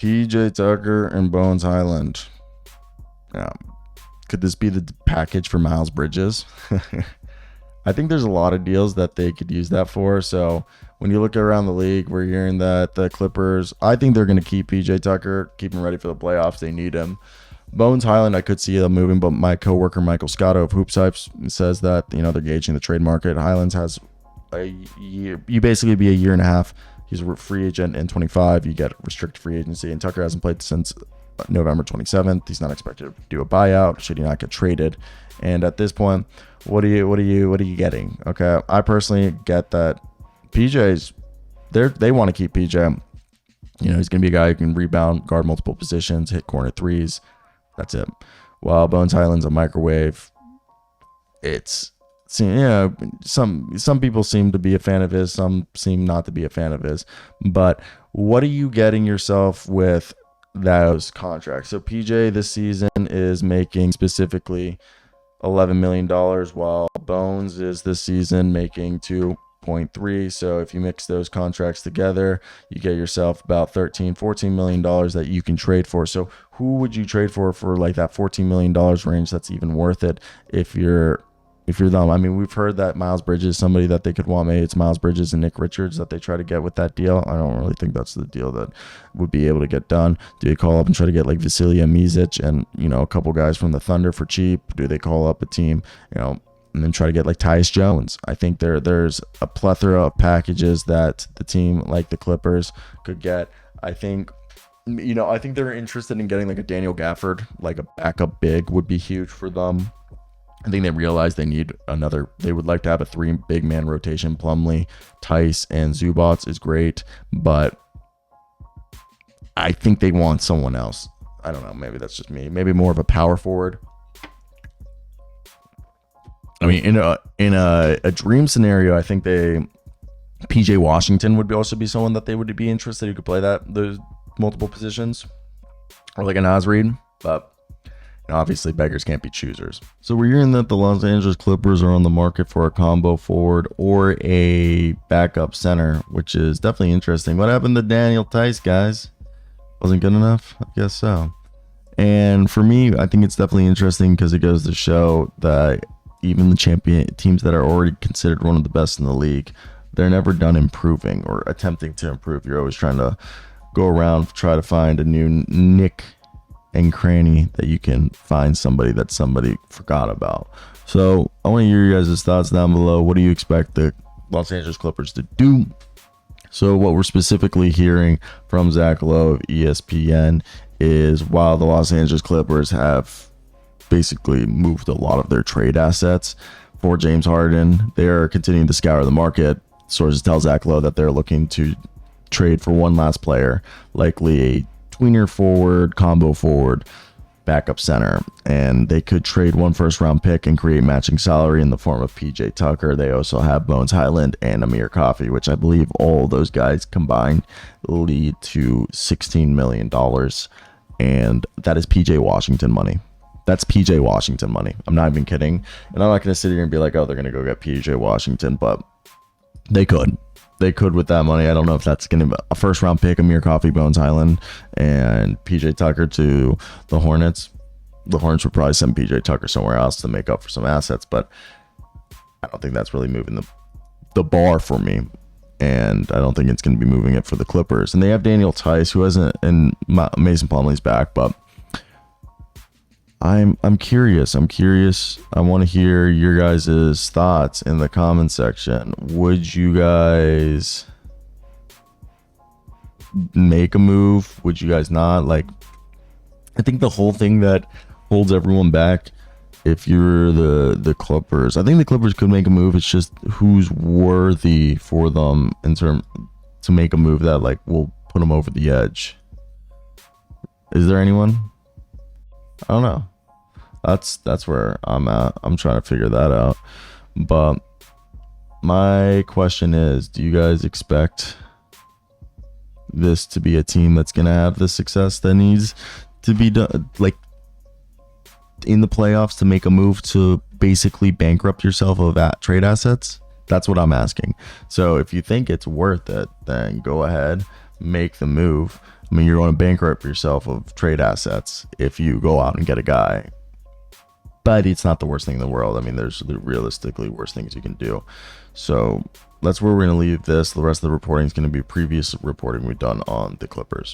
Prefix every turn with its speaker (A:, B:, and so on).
A: PJ Tucker and Bones Hyland. Yeah. Could this be the package for Miles Bridges? I think there's a lot of deals that they could use that for. So when you look around the league, we're hearing that the Clippers, I think they're going to keep PJ Tucker, keep him ready for the playoffs. They need him. Bones Hyland, I could see them moving, but my coworker Michael Scotto of Hoops Hypes says that they're gauging the trade market. Hyland has a year. You basically be a year and a half. He's a free agent in 25. You get restricted free agency, and Tucker hasn't played since November 27th. He's not expected to do a buyout. Should he not get traded? And at this point, what are you getting? Okay, I personally get that PJ's they want to keep PJ. He's gonna be a guy who can rebound, guard multiple positions, hit corner threes. That's it. While Bones Hyland's a microwave. Some people seem to be a fan of his, some seem not to be a fan of his. But what are you getting yourself with those contracts? So PJ this season is making specifically $11 million, while Bones is this season making 2.3. So if you mix those contracts together, you get yourself about $13-14 million that you can trade for. So who would you trade for like that $14 million range that's even worth it if you're them? I mean, we've heard that Miles Bridges is somebody that they could want. Maybe it's Miles Bridges and Nick Richards that they try to get with that deal. I don't really think that's the deal that would be able to get done. Do they call up and try to get like Vasilija Micic and, a couple guys from the Thunder for cheap? Do they call up a team, and then try to get like Tyus Jones? I think there's a plethora of packages that the team like the Clippers could get. I think they're interested in getting like a Daniel Gafford, like a backup big would be huge for them. I think they realize they would like to have a 3 big man rotation. Plumlee, Tice, and Zubats is great, but I think they want someone else. I don't know. Maybe that's just me. Maybe more of a power forward. I mean, in a dream scenario, I think PJ Washington would also be someone that they would be interested who could play those multiple positions, or like a Naz Reid, but obviously beggars can't be choosers. So we're hearing that the Los Angeles Clippers are on the market for a combo forward or a backup center, which is definitely interesting. What happened to Daniel Tice, guys? Wasn't good enough? I guess so. And for me, I think it's definitely interesting because it goes to show that even the champion teams that are already considered one of the best in the league, they're never done improving or attempting to improve. You're always trying to go around, try to find a new nick and cranny that you can find somebody that somebody forgot about. So I want to hear you guys' thoughts down below. What do you expect the Los Angeles Clippers to do? So what we're specifically hearing from Zach Lowe of ESPN is while the Los Angeles Clippers have basically moved a lot of their trade assets for James Harden, they are continuing to scour the market. Sources tell Zach Lowe that they're looking to trade for one last player, likely a tweener forward, combo forward, backup center, and they could trade 1 first-round pick and create matching salary in the form of PJ Tucker. They also have Bones Hyland and Amir Coffey, which I believe all those guys combined lead to $16 million, and that is PJ Washington money. That's PJ Washington money. I'm not even kidding, and I'm not going to sit here and be like, oh, they're going to go get PJ Washington, but they could. They could with that money. I don't know if that's going to be a first-round pick, Amir Coffey, Bones Hyland, and PJ Tucker to the Hornets. The Hornets would probably send PJ Tucker somewhere else to make up for some assets, but I don't think that's really moving the bar for me, and I don't think it's going to be moving it for the Clippers. And they have Daniel Tice, who hasn't, and Mason Plumlee's back, but I'm curious. I want to hear your guys' thoughts in the comment section. Would you guys make a move? Would you guys not? Like, I think the whole thing that holds everyone back, if you're the Clippers, I think the Clippers could make a move. It's just who's worthy for them to make a move that like will put them over the edge. Is there anyone? I don't know. That's where I'm at. I'm trying to figure that out. But my question is, do you guys expect this to be a team that's going to have the success that needs to be done, like in the playoffs, to make a move to basically bankrupt yourself of trade assets? That's what I'm asking. So if you think it's worth it, then go ahead, make the move. I mean, you're going to bankrupt yourself of trade assets if you go out and get a guy. But it's not the worst thing in the world. I mean, there's realistically worse things you can do. So that's where we're going to leave this. The rest of the reporting is going to be previous reporting we've done on the Clippers.